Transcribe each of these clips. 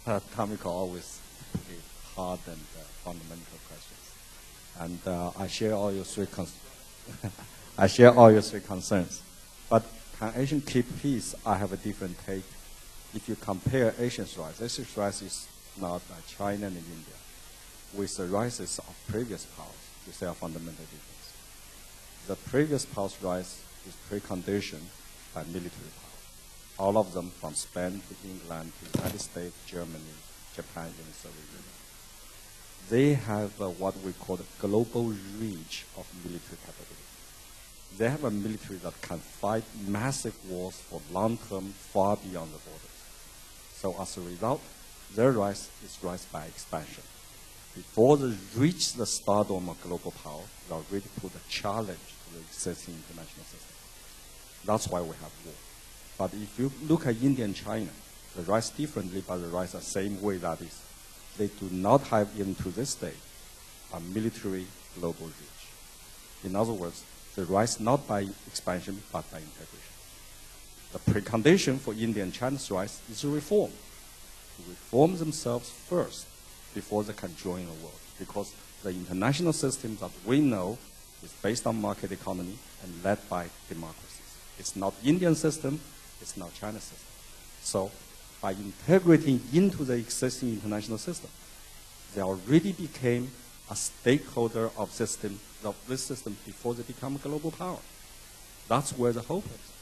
Tomiko always give hard and fundamental questions. And I share all your three I share all your three concerns. But can Asian keep peace? I have a different take. If you compare Asia's rise is not like China and India. With the rises of previous powers, you see a fundamental difference. The previous powers' rise is preconditioned by military power. All of them, from Spain to England to the United States, Germany, Japan, and Soviet Union. They have what we call the global reach of military capability. They have a military that can fight massive wars for long term, far beyond the borders. So as a result, their rise is rise by expansion. Before they reach the stardom of global power, they already put a challenge to the existing international system. That's why we have war. But if you look at India and China, they rise differently, but they rise the same way. That is, they do not have, even to this day, a military global reach. In other words, they rise not by expansion, but by integration. The precondition for India and China's rise is reform. To reform themselves first before they can join the world. Because the international system that we know is based on market economy and led by democracies. It's not Indian system, it's not China's system. So by integrating into the existing international system, they already became a stakeholder of this system before they become a global power. That's where the hope is.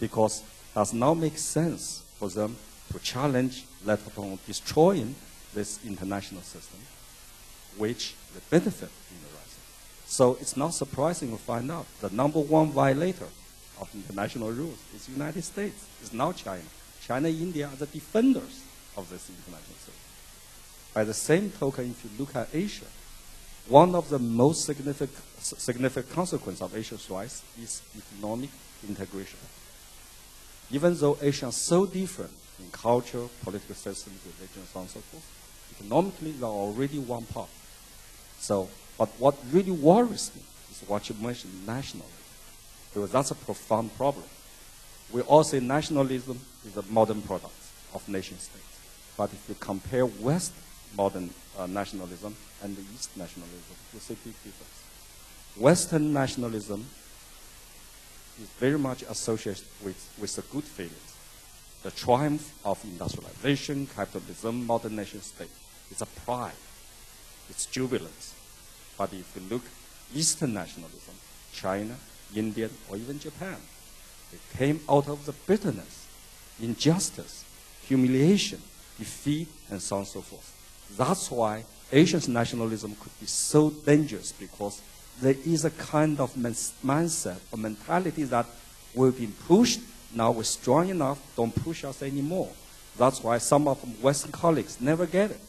Because it does not make sense for them to challenge, let alone destroying this international system, which they benefit in the rising. So it's not surprising to find out the number one violator of international rules is the United States. It's not China. China and India are the defenders of this international system. By the same token, if you look at Asia, one of the most significant consequences of Asia's rise is economic integration. Even though Asia is so different in culture, political systems, religion, and so on and so forth, economically, they are already one part. So, but what really worries me is what you mentioned, nationalism. Because that's a profound problem. We all say nationalism is a modern product of nation states. But if you compare West modern nationalism and the East nationalism, you see a big difference. Western nationalism is very much associated with the good feelings. The triumph of industrialization, capitalism, modern nation state. It's a pride. It's jubilance. But if you look Eastern nationalism, China, India, or even Japan, it came out of the bitterness, injustice, humiliation, defeat, and so on and so forth. That's why Asian nationalism could be so dangerous, because there is a kind of mindset or mentality that we've been pushed, now we're strong enough, don't push us anymore. That's why some of Western colleagues never get it.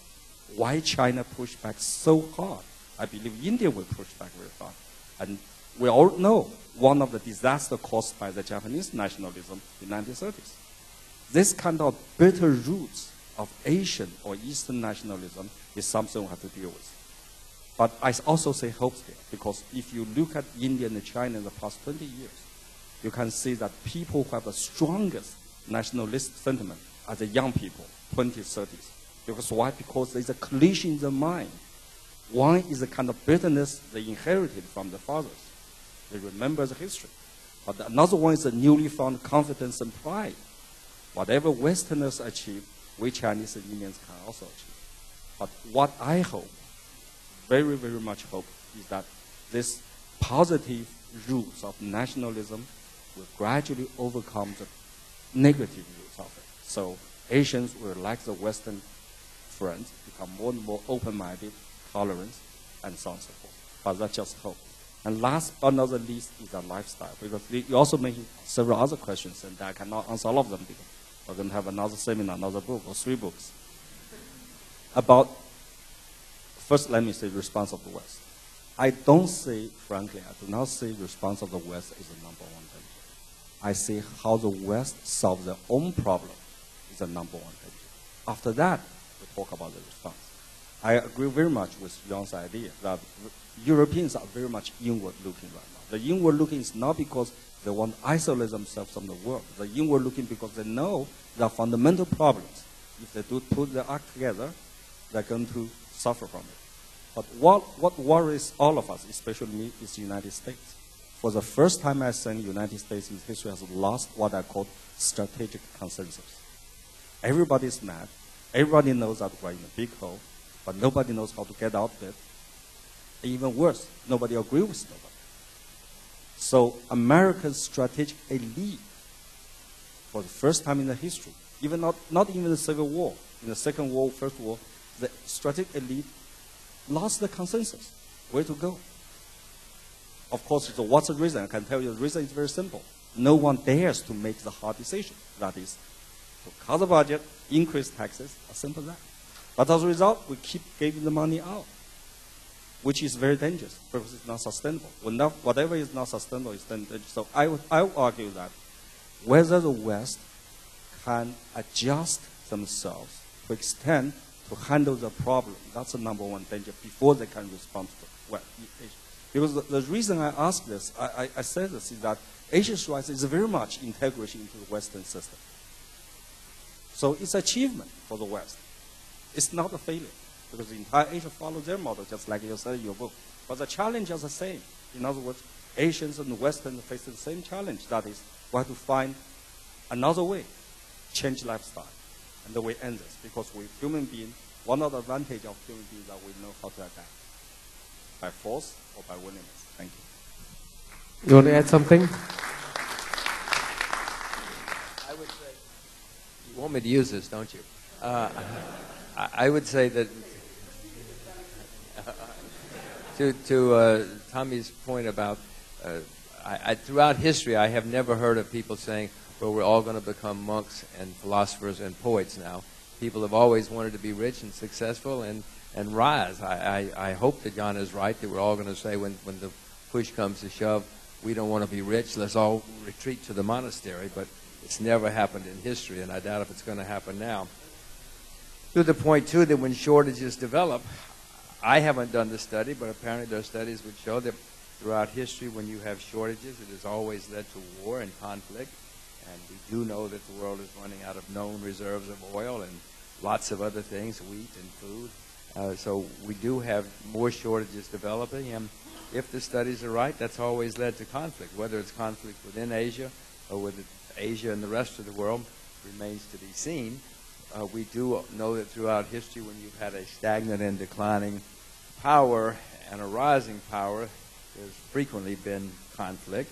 Why China pushed back so hard? I believe India will push back very hard. And we all know one of the disasters caused by the Japanese nationalism in the 1930s. This kind of bitter roots of Asian or Eastern nationalism is something we have to deal with. But I also say hope here, because if you look at India and China in the past 20 years, you can see that people who have the strongest nationalist sentiment are the young people, 20s, 30s. Because why? Because there's a collision in the mind. One is the kind of bitterness they inherited from their fathers. They remember the history. But another one is the newly found confidence and pride. Whatever Westerners achieve, we Chinese and Indians can also achieve. But what I hope, very, very much hope, is that this positive roots of nationalism will gradually overcome the negative roots of it. So Asians will, like the Western friends, become more and more open-minded, tolerant, and so on and so forth. But that's just hope. And last but not the least is a lifestyle. Because you also mentioned several other questions, and I cannot answer all of them because we're going to have another seminar, another book, or 3 books. About, first let me say response of the West. I don't say, frankly, I do not say response of the West is the number one danger. I say how the West solves their own problem is the number one danger. After that, we talk about the response. I agree very much with Yuan's idea that Europeans are very much inward-looking right now. The inward-looking is not because they want to isolate themselves from the world. They're inward-looking because they know there are fundamental problems If they do put their act together, they're going to suffer from it. But what worries all of us, especially me, is the United States. For the first time, I think the United States in history has lost what I call strategic consensus. Everybody's mad. Everybody knows that we're in a big hole, but nobody knows how to get out of it. Even worse, nobody agrees with nobody. So America's strategic elite, for the first time in the history, even not even the Civil War, in the Second War, First War, the strategic elite lost the consensus. Where to go? Of course, so what's the reason? I can tell you the reason is very simple. No one dares to make the hard decision. That is, to cut the budget, increase taxes, as simple as that. But as a result, we keep giving the money out, which is very dangerous because it's not sustainable. Whatever is not sustainable is dangerous. So I would argue that whether the West can adjust themselves to extend to handle the problem, that's the number one danger before they can respond to Asia. Because the reason I ask this, I say this, is that Asia's rise is very much integration into the Western system. So it's achievement for the West. It's not a failure, because the entire Asia follows their model, just like you said in your book. But the challenge is the same. In other words, Asians and Westerners face the same challenge. That is, we have to find another way, change lifestyle. And the way ends this, because we human beings, one of the advantages of human beings is that we know how to adapt, by force or by willingness. Thank you. You want to add something? I would say, you want me to use this, don't you? I would say that to Tommy's point about throughout history, I have never heard of people saying, well, we're all going to become monks and philosophers and poets now. People have always wanted to be rich and successful and rise. I hope that John is right, that we're all going to say when the push comes to shove, we don't want to be rich, let's all retreat to the monastery. But it's never happened in history, and I doubt if it's going to happen now. To the point, too, that when shortages develop, I haven't done the study, but apparently there are studies which show that throughout history, when you have shortages, it has always led to war and conflict. And we do know that the world is running out of known reserves of oil and lots of other things, wheat and food. So we do have more shortages developing. And if the studies are right, that's always led to conflict. Whether it's conflict within Asia or with Asia and the rest of the world remains to be seen. We do know that throughout history, when you've had a stagnant and declining power and a rising power, there's frequently been conflict.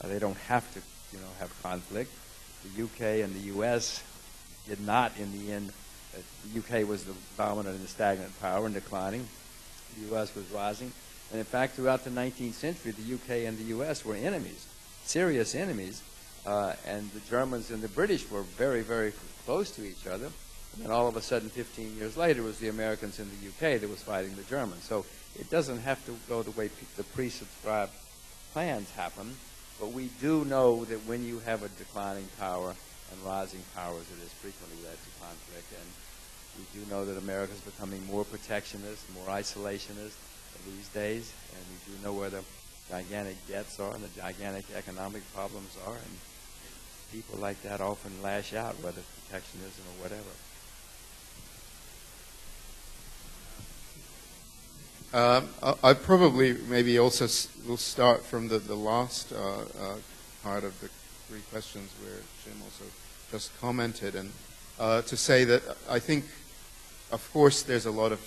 They don't have to, have conflict. The UK and the US did not, in the end. The UK was the dominant and stagnant power and declining. The US was rising. And in fact, throughout the 19th century, the UK and the US were enemies, serious enemies. And the Germans and the British were very, very close to each other. And then all of a sudden, 15 years later, it was the Americans in the UK that was fighting the Germans. So it doesn't have to go the way the pre-subscribed plans happen. But we do know that when you have a declining power and rising powers, it has frequently led to conflict. And we do know that America is becoming more protectionist, more isolationist these days. And we do know where the gigantic debts are and the gigantic economic problems are. And people like that often lash out, whether protectionism or whatever. I probably maybe also will start from the last part of the three questions where Jim also just commented, and to say that I think, of course, there's a lot of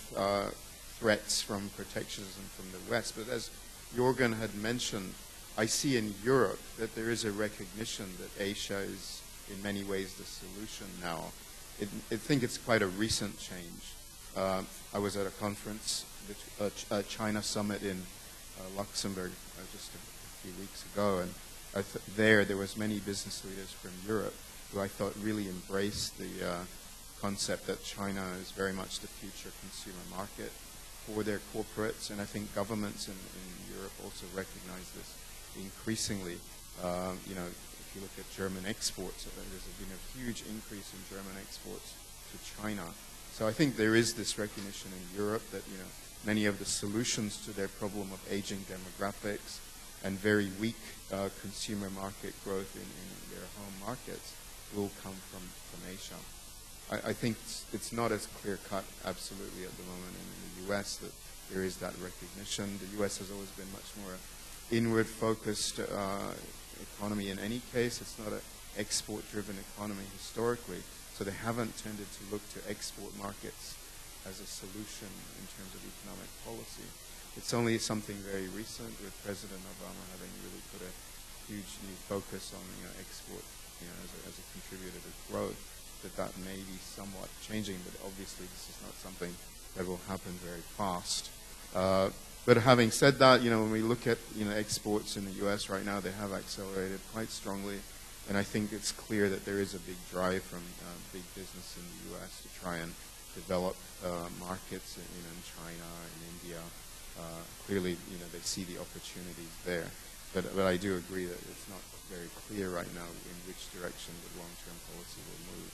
threats from protectionism from the West, but as Joergen had mentioned, I see in Europe that there is a recognition that Asia is in many ways the solution now. I think it's quite a recent change. I was at a conference, a China summit in Luxembourg just a few weeks ago, and there was many business leaders from Europe who I thought really embraced the concept that China is very much the future consumer market for their corporates, and I think governments in Europe also recognize this increasingly. If you look at German exports, there's been a huge increase in German exports to China. So I think there is this recognition in Europe that many of the solutions to their problem of aging demographics and very weak consumer market growth in their home markets will come from Asia. I think it's not as clear-cut, absolutely, at the moment in the U.S. that there is that recognition. The U.S. has always been much more inward-focused economy in any case. It's not an export-driven economy historically, so they haven't tended to look to export markets as a solution in terms of economic policy. It's only something very recent with President Obama having really put a huge new focus on export as a contributor to growth, that may be somewhat changing, but obviously this is not something that will happen very fast. But having said that, when we look at exports in the U.S. right now, they have accelerated quite strongly, and I think it's clear that there is a big drive from big business in the U.S. to try and develop markets in China and India. Clearly, they see the opportunities there. But I do agree that it's not very clear right now in which direction the long-term policy will move.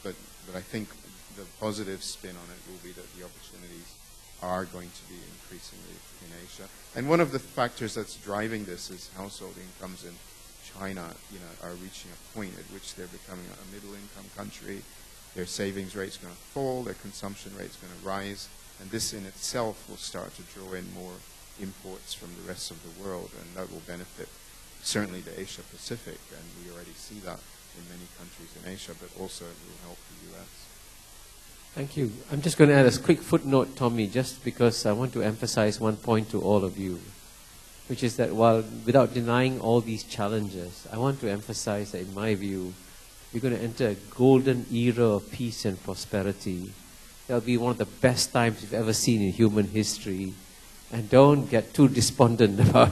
But I think the positive spin on it will be that the opportunities are going to be increasingly in Asia. And one of the factors that's driving this is household incomes in China, are reaching a point at which they're becoming a middle-income country. Their savings rate's going to fall, their consumption rate's going to rise, and this in itself will start to draw in more imports from the rest of the world, and that will benefit certainly the Asia Pacific, and we already see that in many countries in Asia, but also it will help the U.S. Thank you. I'm just going to add a quick footnote, Tommy, just because I want to emphasize one point to all of you, which is that without denying all these challenges, I want to emphasize that in my view, we're going to enter a golden era of peace and prosperity. That'll be one of the best times we've ever seen in human history. And don't get too despondent about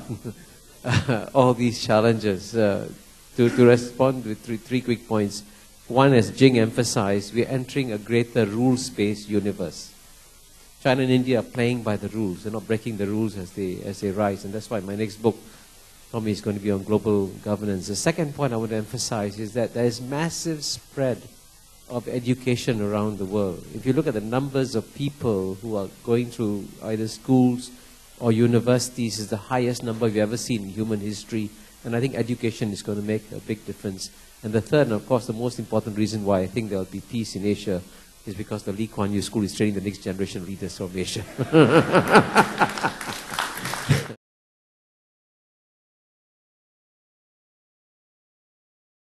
all these challenges. To respond with three quick points. One, as Jing emphasized, we're entering a greater rules-based universe. China and India are playing by the rules. They're not breaking the rules as they rise. And that's why my next book, Tommy, is going to be on global governance. The second point I want to emphasize is that there is massive spread of education around the world. If you look at the numbers of people who are going through either schools or universities, is the highest number we've ever seen in human history. And I think education is going to make a big difference. And the third, and of course the most important reason why I think there will be peace in Asia is because the Lee Kuan Yew School is training the next generation of leaders from Asia.